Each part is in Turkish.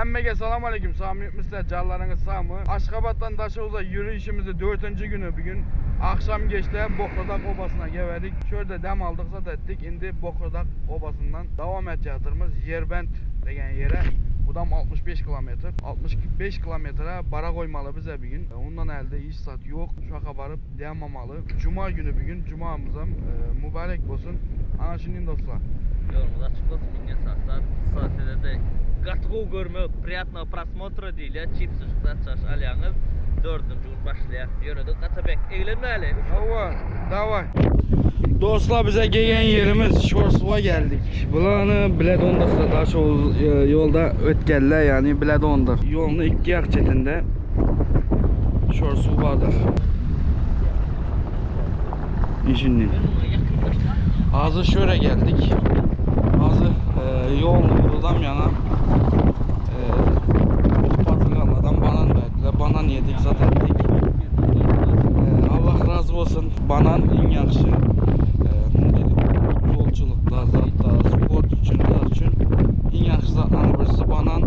Emmege selam aleyküm. Sami misler canlarınız sağ mı? Aşkabat'tan Daşoğuz'a yürüyüşümüzü 4. günü bugün akşam geçti Bokrodak Obası'na geldik. Şöyle dem aldık zat ettik. Indi Bokrodak Obası'ndan devam edeceğimiz Yerbent degen yere. Budam 65 kilometre. 65 kilometre bara koymalı bize bir gün. Ondan elde iş saat yok. Şaka barıp demamalı. Cuma günü bir gün. Cuma'mızam mübarek olsun. Ana şimdi dostlar. Yolumuz açık olsun. Minge saatede de Gatgov görme, приятного просмотра deyile. Chips ışıklar çarş alyanız. 4. gün başlayak. Yöredik Atabek. Eğlenmeli. Davay. Dostlar bize gelgen yerimiz Şorsuva geldik. Bulanı Biledon'da daha çok yolda ötkeller yani Biledon'da. Yolun iki yak çetinde Şorsuva'dır. İşinin. Azı şöyle geldik. Azı yol buradan yana patlıcanlardan banan verdiler. Banan yedik zaten ettik. Allah razı olsun. Banan en yaxşı. Yolculukta, zatta, sport için en yaxşı zatlarını birisi banan.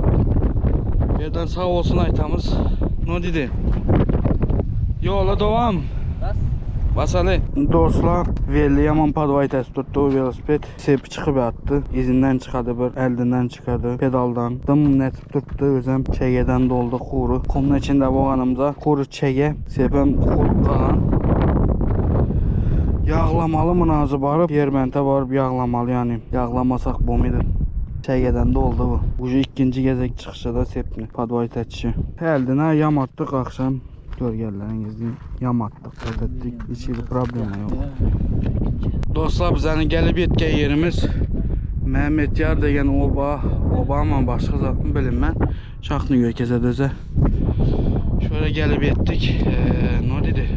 Yerden sağ olsun aytamız. Ne dedi? Yola devam. Basalı. Dostlar, Veli yaman padvay test tuttu, velosiped sepi çıkıp attı. İzinden çıkadı, bir eldinden çıkadı, pedaldan. Dım net tuttu, özüm çegeden doldu kuru. Kumun içinde boğanımda kuru çege, sepem kuru kalan. Yağlamalı mınazı barıp, Yerbent'e barıp yağlamalı yani. Yağlamasak bomidin. Çegeden doldu bu. Bu ikinci gezek çıkışı da sepni, padvay testçi. Eldine yam attık akşam. Görgələrinizin yam attık, ettik. Hiç bir problem yok. Dostlar bizden gelip yetken yerimiz Mehmet Yar degen oba ama başka zatını bilinmem. Şaxını gökeze düze. Şöyle gelip yettik. Ne dedi?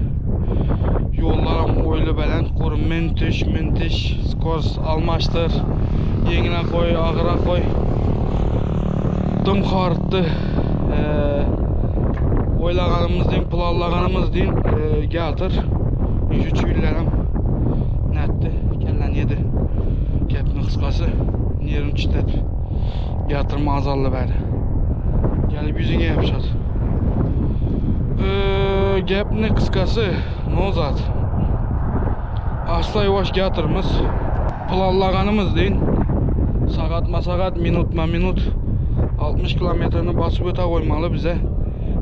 Yollarım oylu belen kurun mintiş skors almaştır. Yengine koy, ağıra koy. Dım karttı. Oylağanımız deyin, planlağanımız deyin, getir. Şu çüyüllerim netti, kellen yedi. Gepni kıskası, yerim çıtet. Getirme azallı beri. Gelip yüzüne yapışat. Gepni kıskası, ne o zat? Asla yavaş getirimiz. Planlağanımız deyin. Saat minut. 60 kilometrini basıp öte koymalı bize.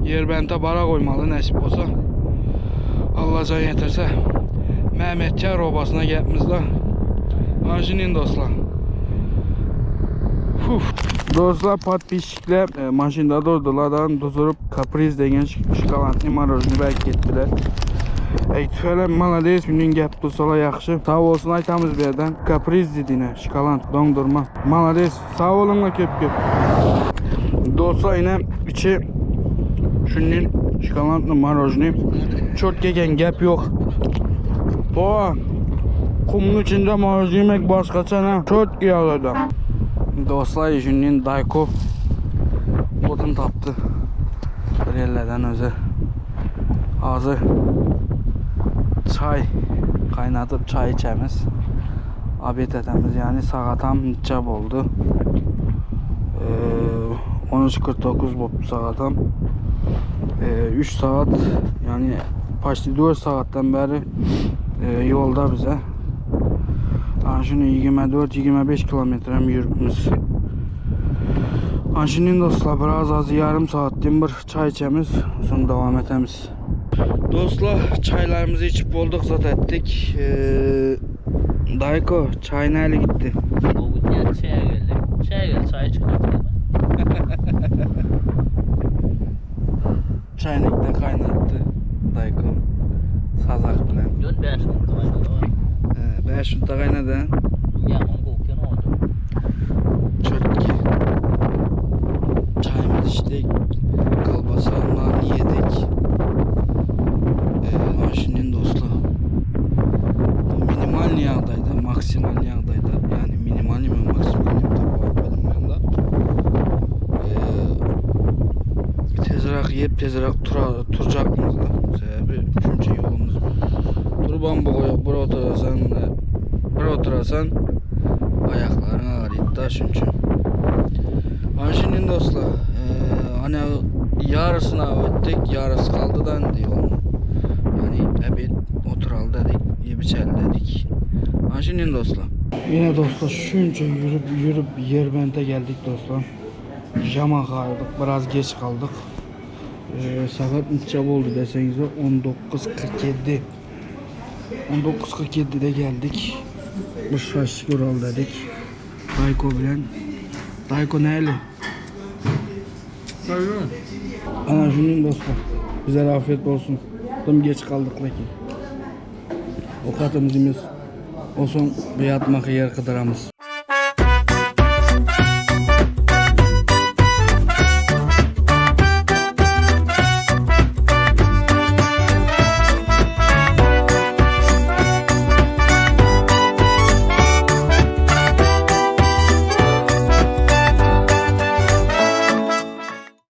Yerbent'e bara koymalı nasip olsa. Allah can yeterse. Mehmet Yar obasına gelmizde. Anjinin dostlar. Dostlar patpişikler maşında durdulardan duzurup kapriz degen şokoladni marojni belki ettiler. Eytfelen malades günün gap tutsala yaxşı. Sağ olsun aytamız bir yerden. Kapriz dediğine şokolad dondurma. Malades sağ olunla köp. Dostlar yine içi şunun şokoladlı marojni çok gegen gap yok. Bu kumun içinde marojni yemek başkaça ne? Çok iyi alırdı. Dostlar şunun Dayko odun taptı. Bir yerlerden öze. Ağzı çay kaynatıp çay içemiz. Abiyet etemiz yani sağatam çap oldu. 13:49 boptu sağatam. 3 saat yani başlı 4 saatten beri yolda bize. Şimdi 24-25 kilometre yürütmüş. Şimdi dostlar biraz az yarım saattin bir çay içemiz. Sonra devam etemiz. Dostlar çaylarımızı içip olduk zat ettik. Dayko çay nereye gitti? O gün çaya geldi. Çay çıkarttı. Çaynikte kaynattı Dayko. Sazak bilen. Dön 5 gün kaynadı. 5 gün kaynadı. Yaman kokuyor oldu. Çok ki. Çayımızı içtik. Kalbasanlarını yedik. Şimdi dostlar. Minimal yağdaydı, maksimal yağdaydı. Yani minimal mi maksimal mi tabi benim yanında. Tezrak yiyip tezrak turacakmız da. Sebebi 3. yolumuz. Turban boğuya bura oturasan ayaklarına ağrıyıp da çünkü. Şimdi dostlar Hani yarısına öttik, yarısı kaldı da diyor. Yani evet oturalım dedik, iyi biçelim dedik. Ha şimdi dostlar. Yine dostlar şunca yürüp Yerbent'e geldik dostlar. Jama kaldık, biraz geç kaldık. Saat neçe oldu deseniz 19:47. 19:47'de geldik. Boşbaşlık Ural dedik. Dayko bilen. Dayko neyli? Ana şunun dostlar. Bize afiyet olsun. Tam geç kaldık lakin. O katımızımız olsun bir yatmak yer kıdıramız.